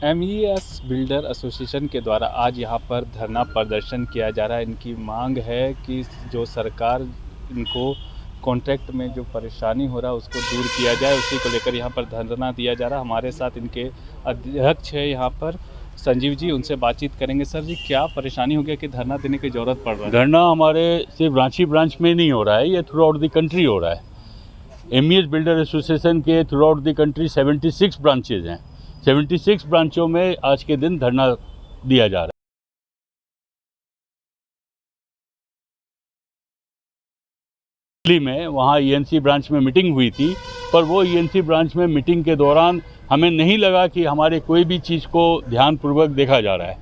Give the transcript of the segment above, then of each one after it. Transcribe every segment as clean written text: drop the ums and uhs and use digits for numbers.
MES builder association के द्वारा आज यहाँ पर धरना प्रदर्शन किया जा रहा है। इनकी मांग है कि जो सरकार इनको कॉन्ट्रैक्ट में जो परेशानी हो रहा है उसको दूर किया जाए, उसी को लेकर यहाँ पर धरना दिया जा रहा है। हमारे साथ इनके अध्यक्ष है यहाँ पर संजीव जी, उनसे बातचीत करेंगे। सर जी, क्या परेशानी हो गया कि धरना देने की ज़रूरत पड़ रहा है? धरना हमारे सिर्फ रांची ब्रांच में नहीं हो रहा है, ये थ्रू आउट द कंट्री हो रहा है। MES बिल्डर एसोसिएशन के through out the country 76 branches हैं। 76 ब्रांचों में आज के दिन धरना दिया जा रहा है। दिल्ली में वहाँ ENC ब्रांच में मीटिंग हुई थी, पर वो ENC ब्रांच में मीटिंग के दौरान हमें नहीं लगा कि हमारे कोई भी चीज़ को ध्यानपूर्वक देखा जा रहा है।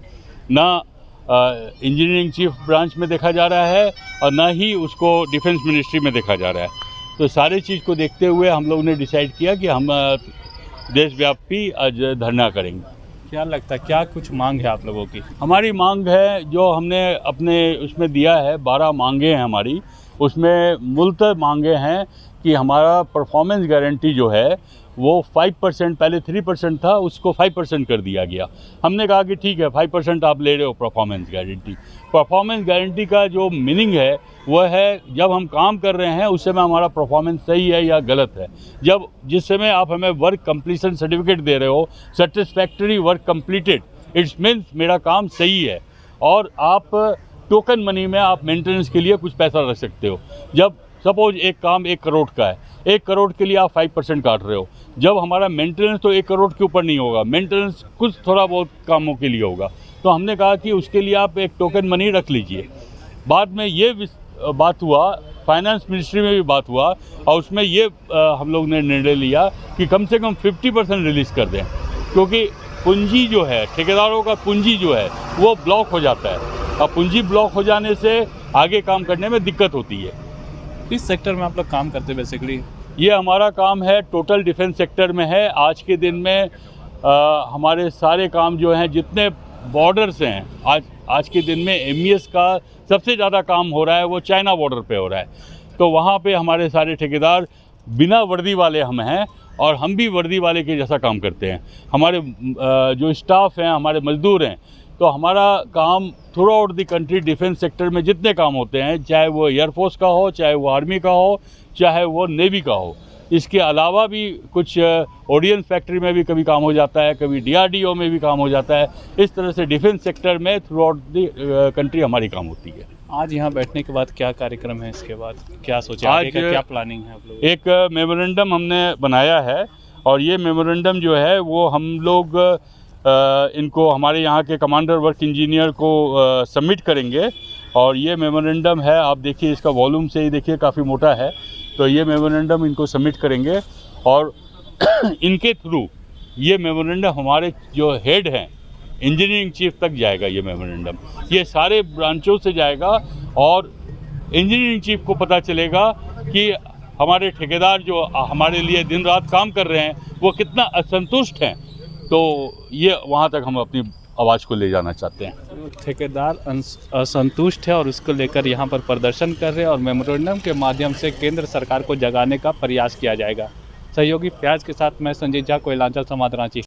ना इंजीनियरिंग चीफ ब्रांच में देखा जा रहा है और ना ही उसको डिफेंस मिनिस्ट्री में देखा जा रहा है। तो सारे चीज़ को देखते हुए हम लोगों ने डिसाइड किया कि हम देशव्यापी आज धरना करेंगे। क्या लगता है, क्या कुछ मांग है आप लोगों की? हमारी मांग है, जो हमने अपने उसमें दिया है, 12 मांगे हैं हमारी। उसमें मूलतः मांगे हैं कि हमारा परफॉर्मेंस गारंटी जो है वो 5%, पहले 3% था, उसको 5% कर दिया गया। हमने कहा कि ठीक है, 5% आप ले रहे हो परफॉर्मेंस गारंटी। परफॉर्मेंस गारंटी का जो मीनिंग है वह है, जब हम काम कर रहे हैं उस समय हमारा परफॉर्मेंस सही है या गलत है। जिस समय आप हमें वर्क कंप्लीशन सर्टिफिकेट दे रहे हो, satisfactory work completed, it's means मेरा काम सही है। और आप टोकन मनी में आप मेंटेनेंस के लिए कुछ पैसा रख सकते हो। जब सपोज एक काम 1 करोड़ का है, 1 करोड़ के लिए आप 5% काट रहे हो। जब हमारा मेंटेनेंस तो 1 करोड़ के ऊपर नहीं होगा, मेंटेनेंस कुछ थोड़ा बहुत कामों के लिए होगा। तो हमने कहा कि उसके लिए आप एक टोकन मनी रख लीजिए। बाद में ये बात हुआ, फाइनेंस मिनिस्ट्री में भी बात हुआ, और उसमें ये हम लोग ने निर्णय लिया कि कम से कम 50% रिलीज़ कर दें, क्योंकि पूंजी जो है, ठेकेदारों का पूंजी जो है वो ब्लॉक हो जाता है। और पूंजी ब्लॉक हो जाने से आगे काम करने में दिक्कत होती है। किस सेक्टर में आप लोग काम करते हैं बेसिकली? ये हमारा काम है टोटल डिफेंस सेक्टर में है। आज के दिन में हमारे सारे काम जो हैं, जितने बॉर्डर्स हैं, आज के दिन में MES का सबसे ज़्यादा काम हो रहा है वो चाइना बॉर्डर पे हो रहा है। तो वहाँ पे हमारे सारे ठेकेदार बिना वर्दी वाले हम हैं, और हम भी वर्दी वाले के जैसा काम करते हैं। हमारे जो स्टाफ हैं, हमारे मजदूर हैं, तो हमारा काम through out the country defence sector में जितने काम होते हैं, चाहे वो एयरफोर्स का हो, चाहे वो आर्मी का हो, चाहे वो नेवी का हो। इसके अलावा भी कुछ ऑर्डिनेंस फैक्ट्री में भी कभी काम हो जाता है, कभी DRDO में भी काम हो जाता है। इस तरह से डिफेंस सेक्टर में थ्रू आउट द कंट्री हमारी काम होती है। आज यहाँ बैठने के बाद क्या कार्यक्रम है? इसके बाद क्या सोचा, आगे का क्या प्लानिंग है आप लोगों? एक मेमोरेंडम हमने बनाया है, और ये मेमोरेंडम जो है वो हम लोग इनको हमारे यहाँ के कमांडर वर्क इंजीनियर को सबमिट करेंगे। और ये मेमोरेंडम है, आप देखिए इसका वॉल्यूम से ही देखिए काफ़ी मोटा है। तो ये मेमोरेंडम इनको सबमिट करेंगे, और इनके थ्रू ये मेमोरेंडम हमारे जो हेड हैं, इंजीनियरिंग चीफ तक जाएगा। ये मेमोरेंडम ये सारे ब्रांचों से जाएगा, और इंजीनियरिंग चीफ को पता चलेगा कि हमारे ठेकेदार जो हमारे लिए दिन रात काम कर रहे हैं वो कितना असंतुष्ट हैं। तो ये वहाँ तक हम अपनी आवाज़ को ले जाना चाहते हैं। ठेकेदार असंतुष्ट है और उसको लेकर यहाँ पर प्रदर्शन कर रहे हैं, और मेमोरेंडम के माध्यम से केंद्र सरकार को जगाने का प्रयास किया जाएगा। सहयोगी फयाज के साथ मैं संजय झा, कोयलांचल संवाद, रांची।